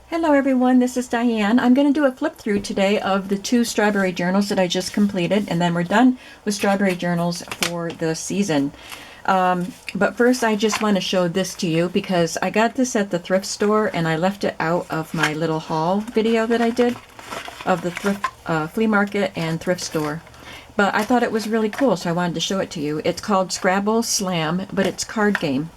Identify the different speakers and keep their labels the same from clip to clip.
Speaker 1: Hello everyone, this is Diane. I'm going to do a flip through today of the 2 strawberry journals that I just completed, and then we're done with strawberry journals for the season. But first I just want to show this to you because I got this at the thrift store and I left it out of my little haul video that I did of the flea market and thrift store. But I thought it was really cool, so I wanted to show it to you. It's called Scrabble Slam, but it's card game.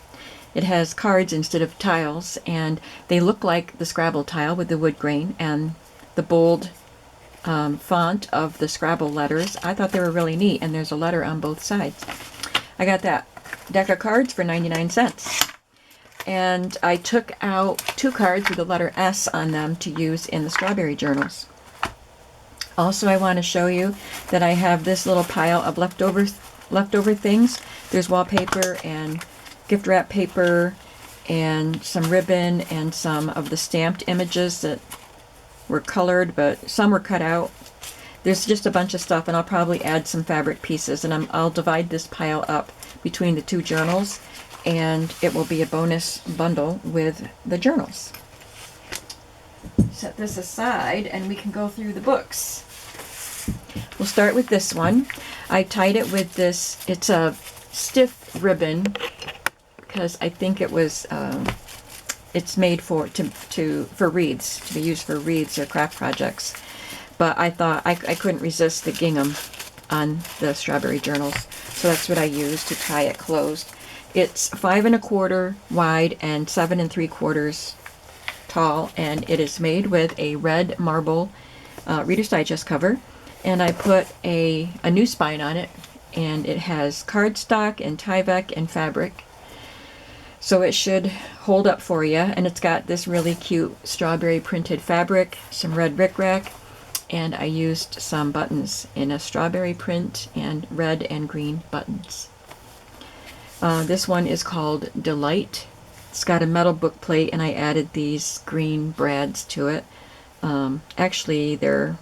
Speaker 1: It has cards instead of tiles, and they look like the Scrabble tile with the wood grain and the bold font of the Scrabble letters. I thought they were really neat, and there's a letter on both sides. I got that deck of cards for 99 cents. And I took out 2 cards with the letter S on them to use in the strawberry journals. Also, I want to show you that I have this little pile of leftover things. There's wallpaper and gift wrap paper and some ribbon and some of the stamped images that were colored, but some were cut out. There's just a bunch of stuff, and I'll probably add some fabric pieces, and I'll divide this pile up between the 2 journals, and it will be a bonus bundle with the journals. Set this aside and we can go through the books. We'll start with this one. I tied it with this, it's a stiff ribbon, because I think it was, it's made for wreaths, to be used for wreaths or craft projects. But I thought I couldn't resist the gingham on the strawberry journals, so that's what I used to tie it closed. It's 5 1/4 wide and 7 3/4 tall, and it is made with a red marble Reader's Digest cover, and I put a new spine on it, and it has cardstock and Tyvek and fabric. So it should hold up for you, and it's got this really cute strawberry printed fabric, some red rickrack, and I used some buttons in a strawberry print and red and green buttons. This one is called Delight. It's got a metal book plate, and I added these green brads to it. Actually, they're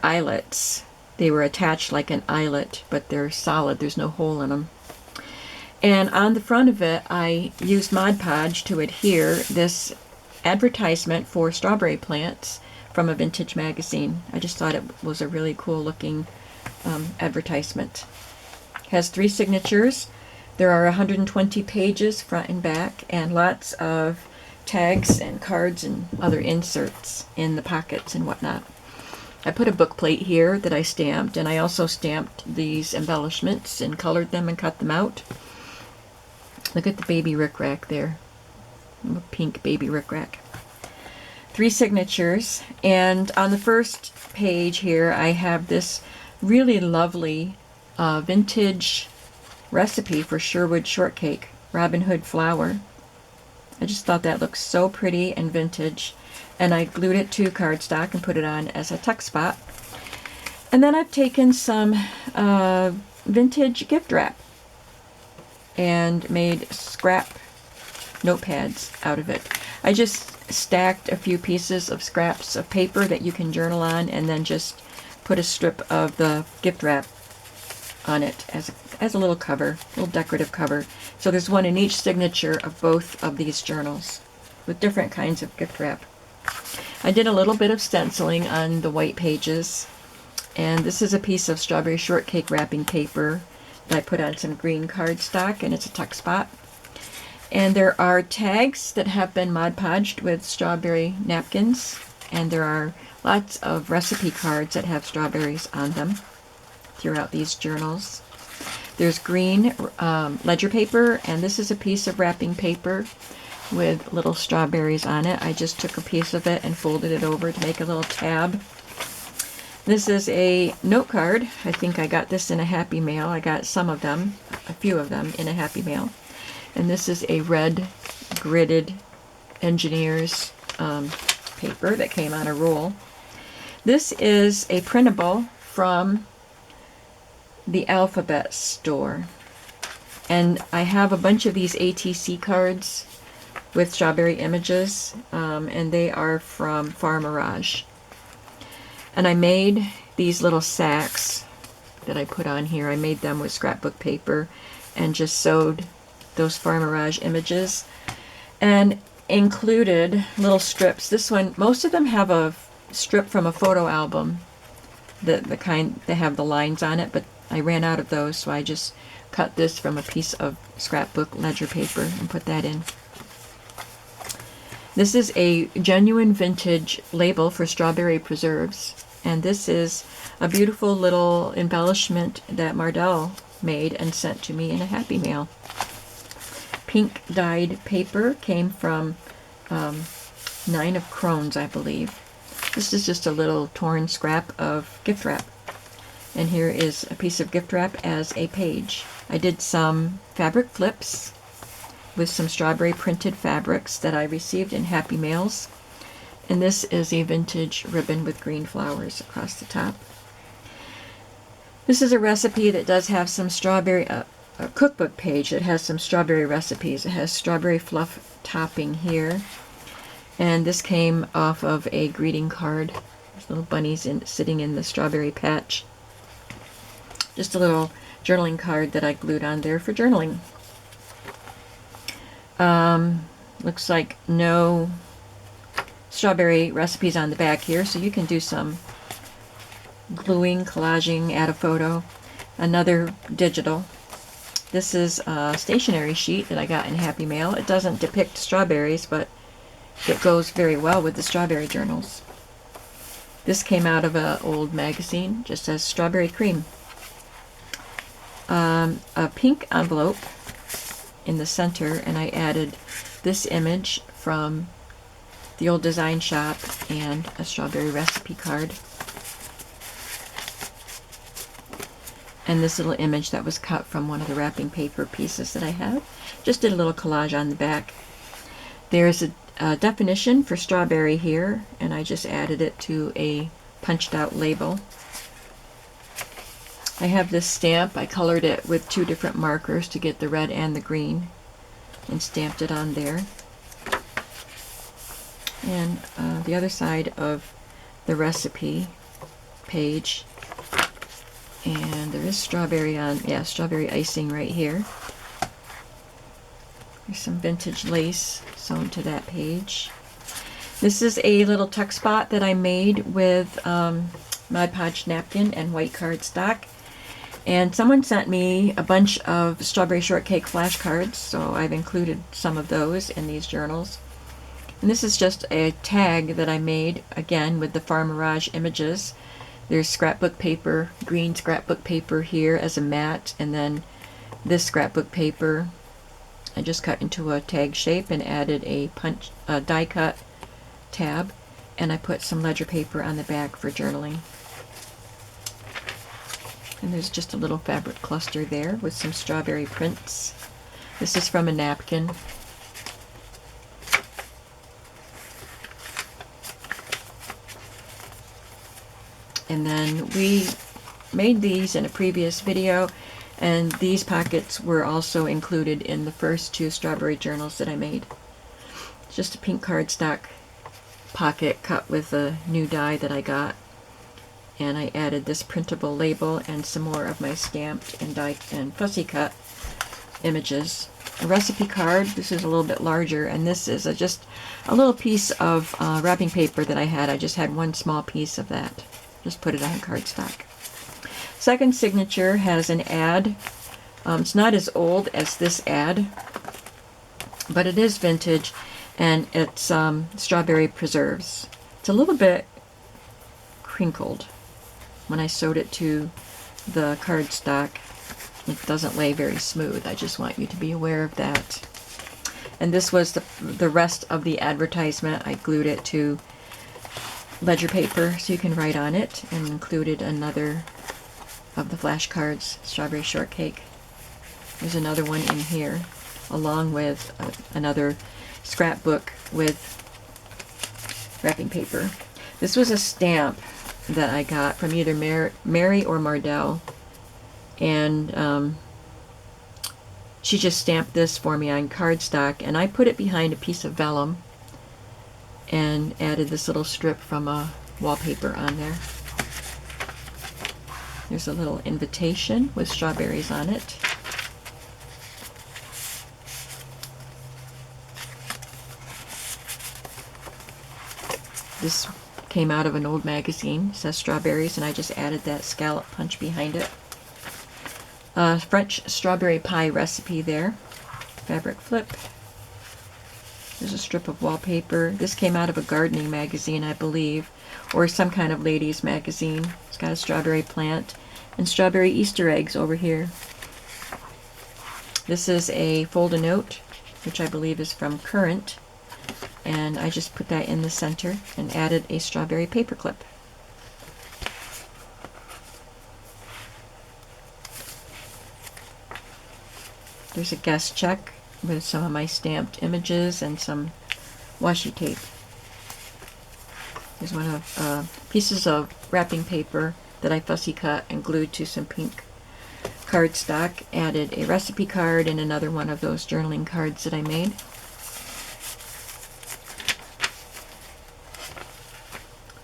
Speaker 1: eyelets. They were attached like an eyelet, but they're solid. There's no hole in them. And on the front of it, I used Mod Podge to adhere this advertisement for strawberry plants from a vintage magazine. I just thought it was a really cool looking advertisement. It has 3 signatures. There are 120 pages front and back, and lots of tags and cards and other inserts in the pockets and whatnot. I put a book plate here that I stamped, and I also stamped these embellishments and colored them and cut them out. Look at the baby rickrack there. A pink baby rickrack. 3 signatures, and on the first page here I have this really lovely vintage recipe for Sherwood shortcake, Robin Hood flour. I just thought that looked so pretty and vintage, and I glued it to cardstock and put it on as a tuck spot. And then I've taken some vintage gift wrap and made scrap notepads out of it. I just stacked a few pieces of scraps of paper that you can journal on, and then just put a strip of the gift wrap on it as a little cover, little decorative cover. So there's one in each signature of both of these journals with different kinds of gift wrap. I did a little bit of stenciling on the white pages, and this is a piece of strawberry shortcake wrapping paper that I put on some green cardstock, and it's a tuck spot. And there are tags that have been Mod Podged with strawberry napkins, and there are lots of recipe cards that have strawberries on them throughout these journals. There's green ledger paper, and this is a piece of wrapping paper with little strawberries on it. I just took a piece of it and folded it over to make a little tab. This is a note card. I think I got this in a Happy Mail. I got some of them, a few of them, in a Happy Mail. And this is a red gridded engineer's paper that came on a roll. This is a printable from the Alphabet store. And I have a bunch of these ATC cards with strawberry images, and they are from Far Mirage. And I made these little sacks that I put on here. I made them with scrapbook paper and just sewed those Far Mirage images. And included little strips. This one, most of them have a strip from a photo album, the kind that have the lines on it, but I ran out of those, so I just cut this from a piece of scrapbook ledger paper and put that in. This is a genuine vintage label for strawberry preserves, and this is a beautiful little embellishment that Mardell made and sent to me in a Happy Mail. Pink dyed paper came from 9 of Crohn's, I believe. This is just a little torn scrap of gift wrap. And here is a piece of gift wrap as a page. I did some fabric flips with some strawberry printed fabrics that I received in Happy Mails. And this is a vintage ribbon with green flowers across the top. This is a recipe that does have some strawberry, a cookbook page that has some strawberry recipes. It has strawberry fluff topping here. And this came off of a greeting card. There's little bunnies sitting in the strawberry patch. Just a little journaling card that I glued on there for journaling. Looks like no strawberry recipes on the back here, so you can do some gluing, collaging, add a photo. Another digital. This is a stationery sheet that I got in Happy Mail. It doesn't depict strawberries, but it goes very well with the strawberry journals. This came out of an old magazine, just says strawberry cream. A pink envelope in the center, and I added this image from the old design shop and a strawberry recipe card. And this little image that was cut from one of the wrapping paper pieces that I have. Just did a little collage on the back. There's a definition for strawberry here, and I just added it to a punched out label. I have this stamp. I colored it with 2 different markers to get the red and the green and stamped it on there. And the other side of the recipe page, and there is strawberry on, strawberry icing right here. There's some vintage lace sewn to that page. This is a little tuck spot that I made with Mod Podge napkin and white cardstock. And someone sent me a bunch of strawberry shortcake flashcards, so I've included some of those in these journals. And this is just a tag that I made, again, with the Farm Mirage images. There's scrapbook paper, green scrapbook paper here as a mat, and then this scrapbook paper I just cut into a tag shape and added a die cut tab, and I put some ledger paper on the back for journaling. And there's just a little fabric cluster there with some strawberry prints. This is from a napkin. And then we made these in a previous video, and these pockets were also included in the first 2 strawberry journals that I made. It's just a pink cardstock pocket cut with a new die that I got. And I added this printable label and some more of my stamped and die and fussy cut images. A recipe card. This is a little bit larger, and this is just a little piece of wrapping paper that I had. I just had one small piece of that. Just put it on cardstock. Second signature has an ad. It's not as old as this ad, but it is vintage, and it's strawberry preserves. It's a little bit crinkled. When I sewed it to the cardstock, it doesn't lay very smooth. I just want you to be aware of that. And this was the rest of the advertisement. I glued it to ledger paper so you can write on it, and included another of the flashcards, strawberry shortcake. There's another one in here, along with another scrapbook with wrapping paper. This was a stamp that I got from either Mary or Mardell, and she just stamped this for me on cardstock, and I put it behind a piece of vellum and added this little strip from a wallpaper on there. There's a little invitation with strawberries on it. This came out of an old magazine. It says strawberries, and I just added that scallop punch behind it. French strawberry pie recipe there. Fabric flip. There's a strip of wallpaper. This came out of a gardening magazine, I believe, or some kind of ladies magazine. It's got a strawberry plant and strawberry Easter eggs over here. This is a fold-a-note, which I believe is from Current, and I just put that in the center and added a strawberry paperclip. There's a guest check with some of my stamped images and some washi tape. There's one of pieces of wrapping paper that I fussy cut and glued to some pink cardstock. Added a recipe card and another one of those journaling cards that I made.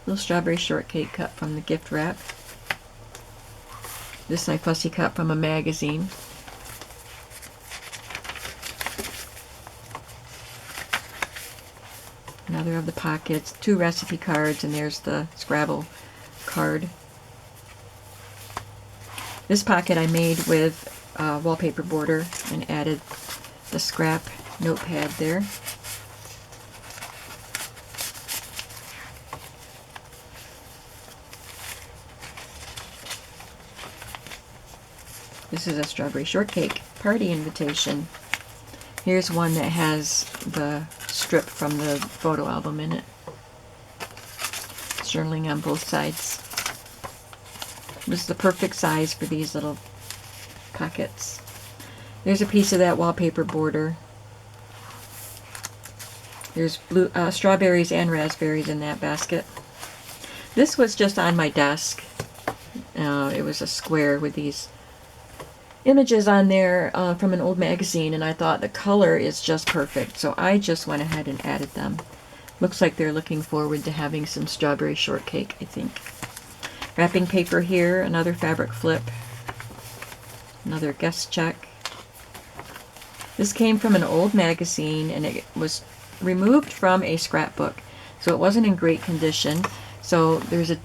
Speaker 1: Little strawberry shortcake cup from the gift wrap. This I fussy cut from a magazine. Another of the pockets, 2 recipe cards, and there's the Scrabble card. This pocket I made with wallpaper border and added the scrap notepad there. This is a strawberry shortcake party invitation. Here's one that has the strip from the photo album in it. It's journaling on both sides. This is the perfect size for these little pockets. There's a piece of that wallpaper border. There's strawberries and raspberries in that basket. This was just on my desk. It was a square with these images on there from an old magazine, and I thought the color is just perfect, so I just went ahead and added them. Looks like they're looking forward to having some strawberry shortcake, I think. Wrapping paper here, another fabric flip, another guest check. This came from an old magazine, and it was removed from a scrapbook, so it wasn't in great condition. So there's a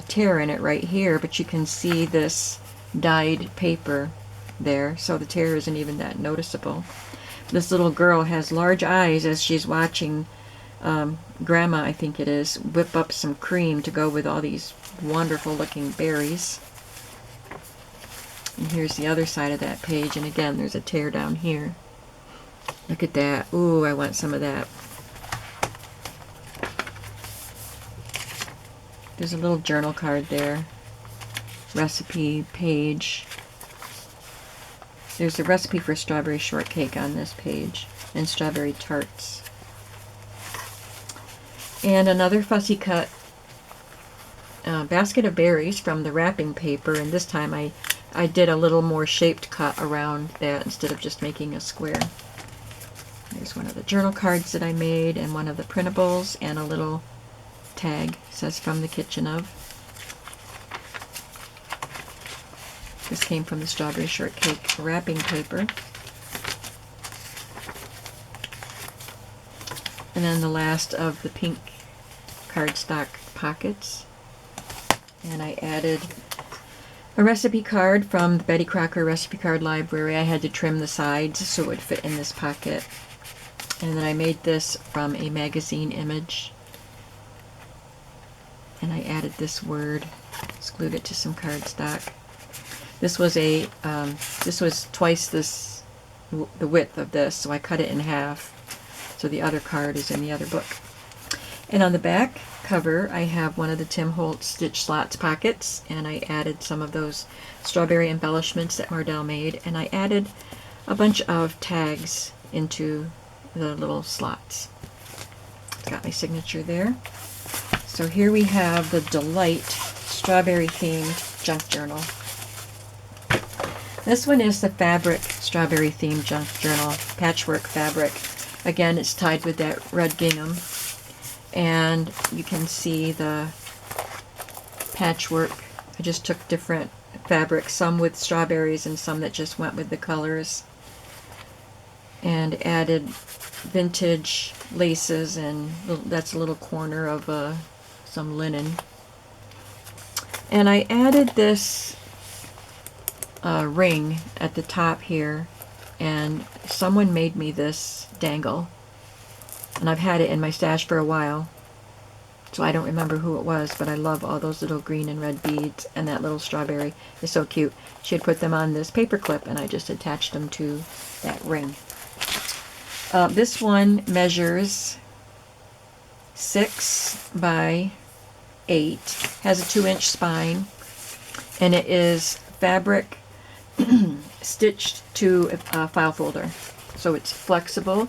Speaker 1: tear in it right here, but you can see this dyed paper there, so the tear isn't even that noticeable. This little girl has large eyes as she's watching Grandma, I think it is, whip up some cream to go with all these wonderful looking berries. And here's the other side of that page, and again there's a tear down here. Look at that. Ooh, I want some of that. There's a little journal card there. Recipe page. There's a recipe for strawberry shortcake on this page, and strawberry tarts. And another fussy cut basket of berries from the wrapping paper, and this time I did a little more shaped cut around that instead of just making a square. There's one of the journal cards that I made, and one of the printables, and a little tag. It says from the kitchen of. This came from the strawberry shortcake wrapping paper. And then the last of the pink cardstock pockets. And I added a recipe card from the Betty Crocker Recipe Card Library. I had to trim the sides so it would fit in this pocket. And then I made this from a magazine image. And I added this word, just glued it to some cardstock. This was twice the width of this, so I cut it in half. So the other card is in the other book. And on the back cover, I have one of the Tim Holtz Stitch Slots pockets, and I added some of those strawberry embellishments that Mardell made, and I added a bunch of tags into the little slots. It's got my signature there. So here we have the Delight strawberry themed junk journal. This one is the fabric strawberry themed junk journal, patchwork fabric. Again, it's tied with that red gingham, and you can see the patchwork. I just took different fabrics, some with strawberries and some that just went with the colors, and added vintage laces, and that's a little corner of a some linen. And I added this ring at the top here, and someone made me this dangle. And I've had it in my stash for a while, so I don't remember who it was, but I love all those little green and red beads, and that little strawberry is so cute. She had put them on this paper clip, and I just attached them to that ring. This one measures 6 by 8, has a 2-inch spine, and it is fabric stitched to a file folder. So it's flexible.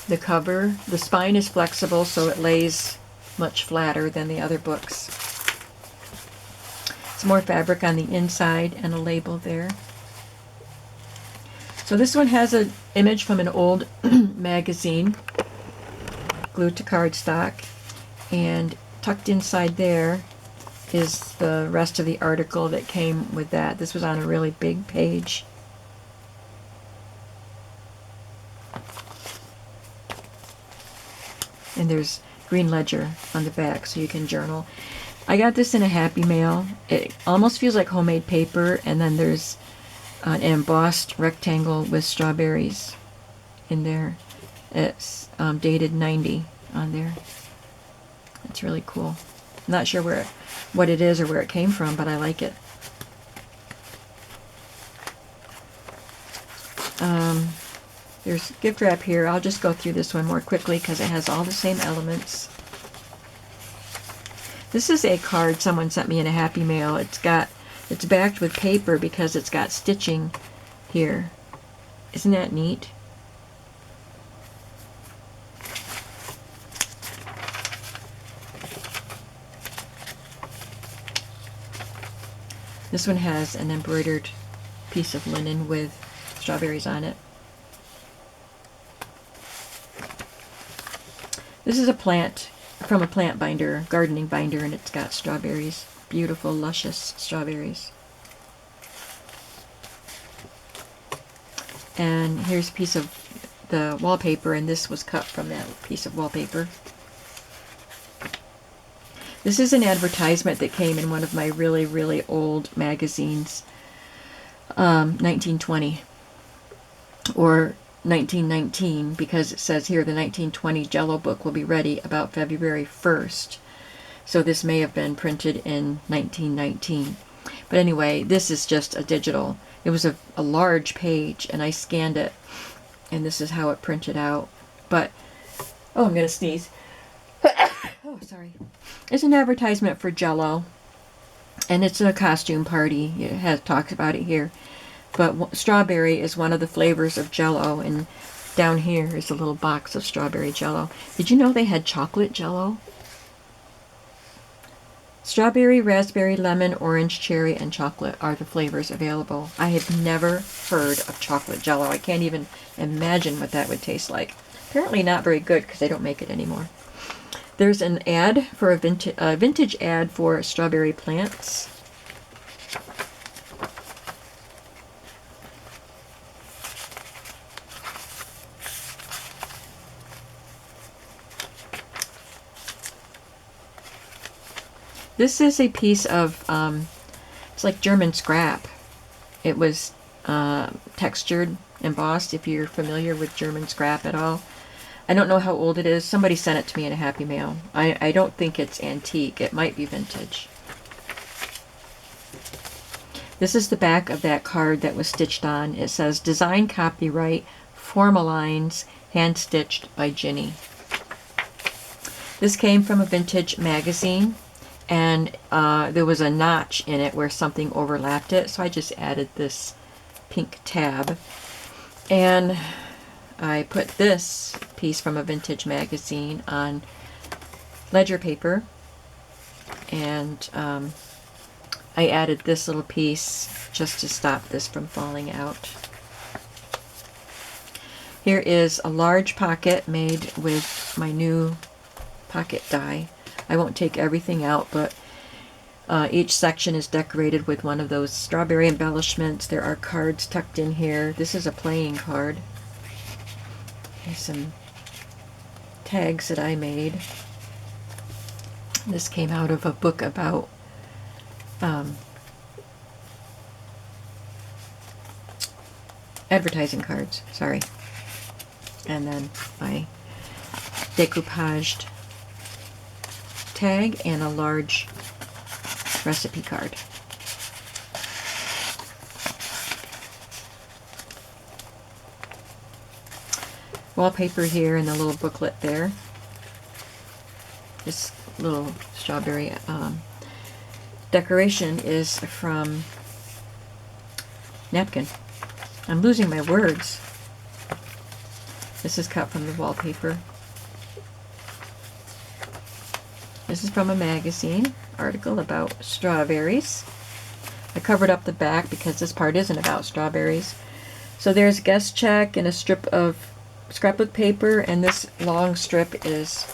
Speaker 1: The spine is flexible, so it lays much flatter than the other books. It's more fabric on the inside and a label there. So this one has an image from an old magazine glued to cardstock, and tucked inside there is the rest of the article that came with that. This was on a really big page. And there's green ledger on the back so you can journal. I got this in a Happy Mail. It almost feels like homemade paper, and then there's an embossed rectangle with strawberries in there. It's dated 90 on there. It's really cool. I'm not sure what it is or where it came from, but I like it. There's gift wrap here. I'll just go through this one more quickly because it has all the same elements. This is a card someone sent me in a Happy Mail. It's backed with paper because it's got stitching here. Isn't that neat? This one has an embroidered piece of linen with strawberries on it. This is a plant from a plant binder, gardening binder, and it's got strawberries. Beautiful, luscious strawberries. And here's a piece of the wallpaper, and this was cut from that piece of wallpaper. This is an advertisement that came in one of my really, really old magazines, 1920 or 1919, because it says here the 1920 Jell-O book will be ready about February 1st. So this may have been printed in 1919. But anyway, this is just a digital. It was a large page, and I scanned it, and this is how it printed out. But, oh, I'm going to sneeze. Oh, sorry. It's an advertisement for Jell-O, and it's a costume party. It talks about it here. But strawberry is one of the flavors of Jell-O, and down here is a little box of strawberry Jell-O. Did you know they had chocolate Jell-O? Strawberry, raspberry, lemon, orange, cherry, and chocolate are the flavors available. I had never heard of chocolate Jell-O. I can't even imagine what that would taste like. Apparently not very good because they don't make it anymore. There's an ad for a vintage ad for strawberry plants. This is a piece of, it's like German scrap. It was textured, embossed, if you're familiar with German scrap at all. I don't know how old it is. Somebody sent it to me in a Happy Mail. I don't think it's antique. It might be vintage. This is the back of that card that was stitched on. It says, Design Copyright, Formalines, Hand-Stitched by Ginny. This came from a vintage magazine, and there was a notch in it where something overlapped it, so I just added this pink tab. And I put this piece from a vintage magazine on ledger paper, and I added this little piece just to stop this from falling out. Here is a large pocket made with my new pocket die. I won't take everything out, but each section is decorated with one of those strawberry embellishments. There are cards tucked in here. This is a playing card. Here's some tags that I made. This came out of a book about advertising cards, sorry. And then my decoupaged tag and a large recipe card. Wallpaper here and the little booklet there. This little strawberry decoration is from napkin. I'm losing my words. This is cut from the wallpaper. This is from a magazine article about strawberries. I covered up the back because this part isn't about strawberries. So there's guest check and a strip of scrapbook paper, and this long strip is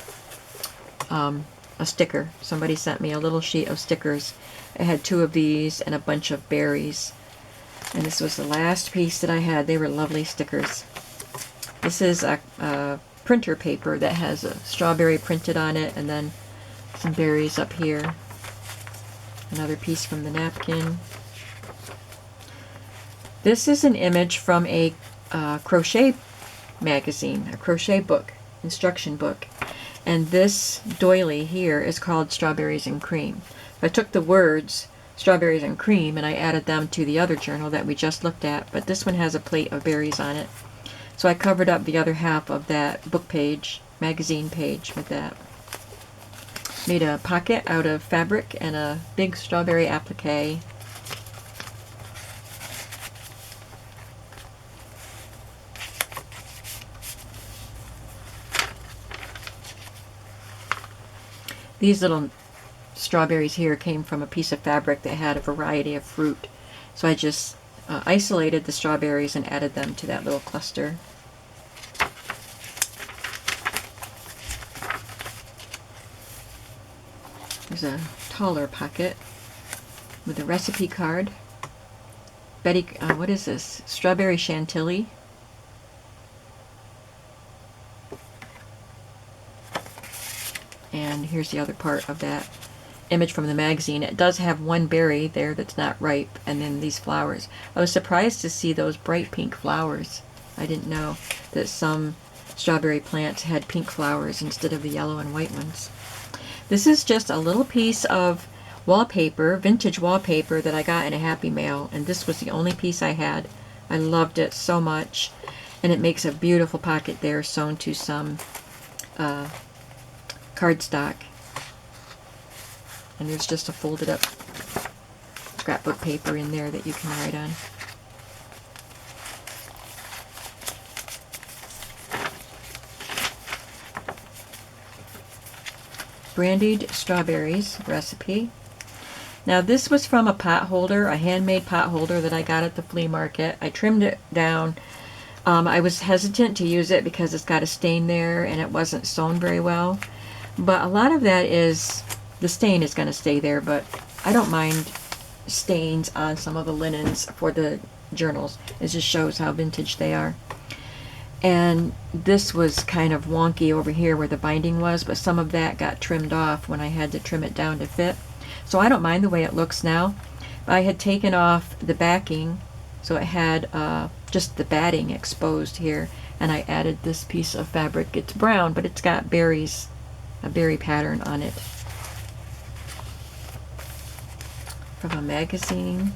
Speaker 1: a sticker. Somebody sent me a little sheet of stickers. It had 2 of these and a bunch of berries. And this was the last piece that I had. They were lovely stickers. This is a printer paper that has a strawberry printed on it, and then some berries up here. Another piece from the napkin. This is an image from a crochet magazine, a crochet book, instruction book. And this doily here is called Strawberries and Cream. I took the words strawberries and cream and I added them to the other journal that we just looked at, but this one has a plate of berries on it. So I covered up the other half of that book page, magazine page, with that. Made a pocket out of fabric and a big strawberry applique. These little strawberries here came from a piece of fabric that had a variety of fruit. So I just isolated the strawberries and added them to that little cluster. There's a taller pocket with a recipe card. What is this? Strawberry chantilly. And here's the other part of that image from the magazine. It does have one berry there that's not ripe, and then these flowers. I was surprised to see those bright pink flowers. I didn't know that some strawberry plants had pink flowers instead of the yellow and white ones. This is just a little piece of wallpaper, vintage wallpaper that I got in a Happy Mail, and this was the only piece I had. I loved it so much, and it makes a beautiful pocket there sewn to some cardstock. And there's just a folded up scrapbook paper in there that you can write on. Brandied strawberries recipe. Now this was from a pot holder, a handmade pot holder that I got at the flea market. I trimmed it down. I was hesitant to use it because it's got a stain there and it wasn't sewn very well. But a lot of that is, the stain is going to stay there, but I don't mind stains on some of the linens for the journals. It just shows how vintage they are. And this was kind of wonky over here where the binding was, but some of that got trimmed off when I had to trim it down to fit. So I don't mind the way it looks now. I had taken off the backing, so it had just the batting exposed here, and I added this piece of fabric. It's brown, but it's got berries, a berry pattern on it. From a magazine.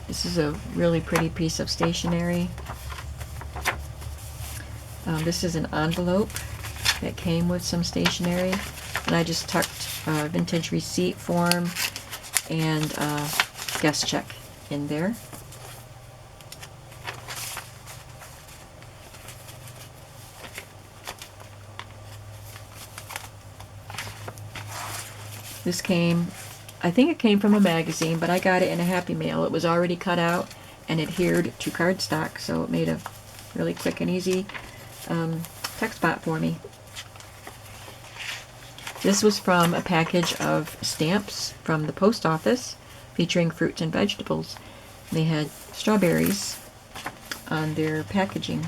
Speaker 1: This is a really pretty piece of stationery. This is an envelope that came with some stationery, and I just tucked a vintage receipt form and guest check in there. This came, I think it came from a magazine, but I got it in a Happy Mail. It was already cut out and adhered to cardstock, so it made a really quick and easy text spot for me. This was from a package of stamps from the post office featuring fruits and vegetables. They had strawberries on their packaging.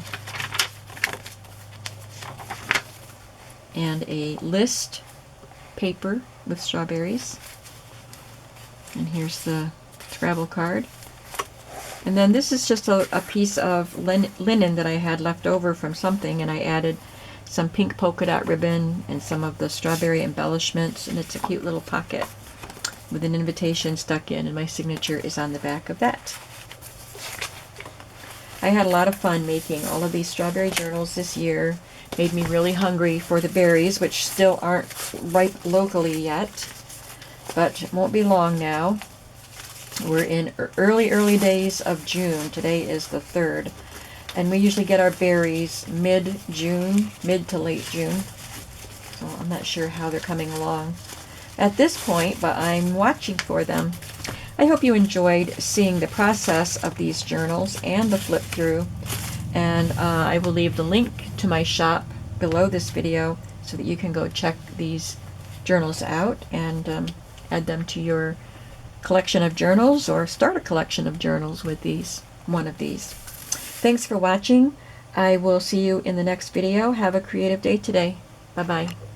Speaker 1: And a list paper with strawberries. And here's the travel card. And then this is just a piece of linen that I had left over from something, and I added some pink polka dot ribbon and some of the strawberry embellishments, and it's a cute little pocket with an invitation stuck in, and my signature is on the back of that. I had a lot of fun making all of these strawberry journals this year. Made me really hungry for the berries, which still aren't ripe locally yet, but it won't be long now. We're in early days of June. Today is the 3rd. And we usually get our berries mid-June, mid to late June. So I'm not sure how they're coming along at this point, but I'm watching for them. I hope you enjoyed seeing the process of these journals and the flip through. And I will leave the link to my shop below this video so that you can go check these journals out and add them to your collection of journals, or start a collection of journals with one of these. Thanks for watching. I will see you in the next video. Have a creative day today. Bye-bye.